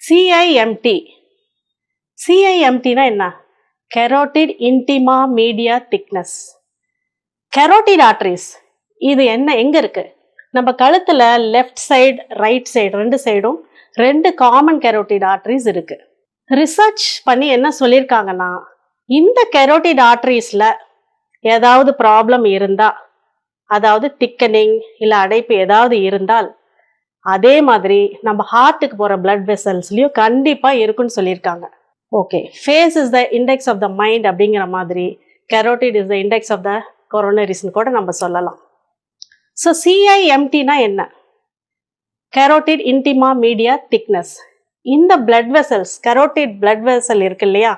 CIMT. CIMT-னா என்ன? Carotid Intima Media Thickness. Carotid arteries இது எங்க இருக்கு? நம்ம கழுத்துல லெஃப்ட் சைடு ரைட் சைடு ரெண்டு சைடும் ரெண்டு காமன் கேரோட்டிட் ஆர்டரிஸ் இருக்கு. ரிசர்ச் பண்ணி என்ன சொல்லியிருக்காங்கன்னா, இந்த கேரோட்டிட் ஆர்டரிஸ்ல ஏதாவது ப்ராப்ளம் இருந்தா, அதாவது திக்கனிங் இல்லை அடைப்பு ஏதாவது இருந்தால், அதே மாதிரி நம்ம ஹார்ட்டுக்கு போகிற பிளட் வெசல்ஸ்லையும் கண்டிப்பாக இருக்குன்னு சொல்லியிருக்காங்க. Okay, face is the index of the mind அப்படிங்கிற மாதிரி carotid is the index of the கொரோனரிஸ்ன்னு கூட நம்ம சொல்லலாம். ஸோ CIMT-னா என்ன? Carotid intima media thickness. இந்த blood vessels, carotid blood vessel இருக்கு இல்லையா,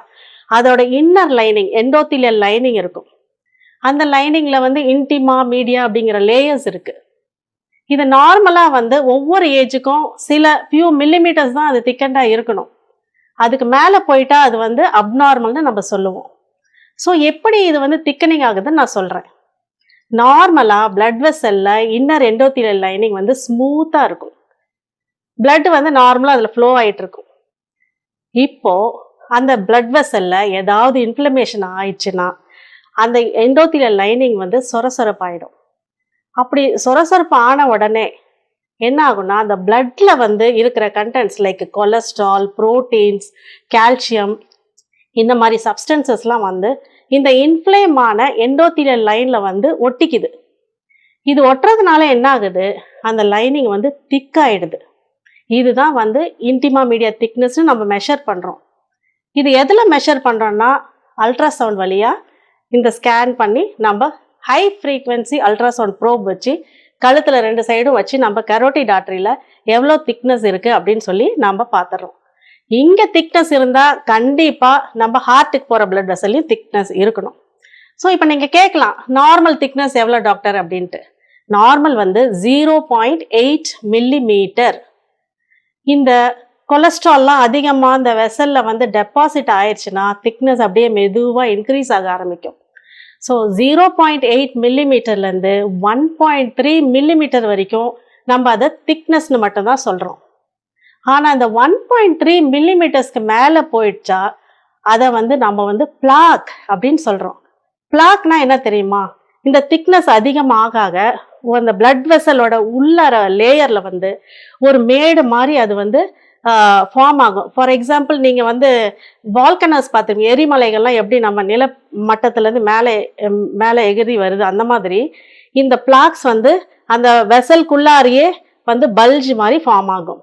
அதோட இன்னர் லைனிங் எண்டோத்திலியல் லைனிங் இருக்கும். அந்த லைனிங்கில் இன்டிமா மீடியா அப்படிங்கிற லேயர்ஸ் இருக்குது. இது நார்மலாக ஒவ்வொரு ஏஜுக்கும் சில ஃபியூ மில்லிமீட்டர்ஸ் தான் அது திக்கண்டாக இருக்கணும். அதுக்கு மேலே போயிட்டா அது அப்நார்மல்னு நம்ம சொல்லுவோம். ஸோ எப்படி இது திக்கனிங் ஆகுதுன்னு நான் சொல்கிறேன். நார்மலாக பிளட் வெசலில் இன்னர் எண்டோத்திலியல் லைனிங் ஸ்மூத்தாக இருக்கும். பிளட் நார்மலாக அதில் ஃப்ளோ ஆகிட்டு இருக்கும். இப்போது அந்த பிளட் வெசலில் ஏதாவது இன்ஃப்ளமேஷன் ஆயிடுச்சுன்னா அந்த எண்டோத்திலியல் லைனிங் சொரசொரப்பாயிடும். அப்படி சொரசொரப்பு ஆன உடனே என்ன ஆகும்னா, அந்த பிளட்ல இருக்கிற contents like cholesterol, proteins, calcium, இந்த மாதிரி சப்ஸ்டன்சஸ்லாம் இந்த இன்ஃப்ளேம் ஆன எண்டோத்திலியல் லைனில் ஒட்டிக்குது. இது ஒட்டுறதுனால என்ன ஆகுது, அந்த லைனிங் திக்காயிடுது. இதுதான் இன்டிமா மீடியா திக்னஸ்ன்னு நம்ம மெஷர் பண்ணுறோம். இது எதில் மெஷர் பண்ணுறோன்னா, அல்ட்ராசவுண்ட் வழியாக இந்த ஸ்கேன் பண்ணி நம்ம ஹை ஃப்ரீக்வன்சி அல்ட்ராசவுண்ட் ப்ரோப் வச்சு கழுத்தில் ரெண்டு சைடும் வச்சு நம்ம கரோட்டிட் ஆர்டரியில் எவ்வளோ திக்னஸ் இருக்குது அப்படின்னு சொல்லி நம்ம பார்த்துறோம். இங்கே திக்னஸ் இருந்தால் கண்டிப்பாக நம்ம ஹார்ட்டுக்கு போகிற பிளட் வெசல்லையும் திக்னஸ் இருக்கணும். ஸோ இப்போ நீங்கள் கேட்கலாம், நார்மல் திக்னஸ் எவ்வளோ டாக்டர் அப்படின்ட்டு. Normal 0.8 millimetre. இந்த கொலஸ்ட்ரால்லாம் அதிகமாக இந்த வெசலில் டெபாசிட் ஆயிடுச்சுன்னா திக்னஸ் அப்படியே மெதுவாக இன்க்ரீஸ் ஆக ஆரம்பிக்கும். ஸோ 0.8 மில்லிமீட்டர்லேருந்து 1.3 மில்லிமீட்டர் வரைக்கும் நம்ம அதை திக்னஸ்னு மட்டும்தான் சொல்கிறோம். ஆனால் இந்த 1.3 மில்லிமீட்டர்ஸ்க்கு மேலே போயிடுச்சா அதை நம்ம பிளாக் அப்படின்னு சொல்கிறோம். பிளாக்னா என்ன தெரியுமா? இந்த திக்னஸ் அதிகமாக அந்த பிளட் வெசலோட உள்ளர லேயரில் ஒரு மேடு மாதிரி அது ஃபார்ம் ஆகும். ஃபார் எக்ஸாம்பிள் நீங்கள் வால்கனஸ் பார்த்துருங்க, எரிமலைகள்லாம் எப்படி நம்ம நில மட்டத்துலேருந்து மேலே எகிரி வருது, அந்த மாதிரி இந்த பிளாக்ஸ் அந்த வெசல்குள்ளாரியே பல்ஜ் மாதிரி ஃபார்ம் ஆகும்.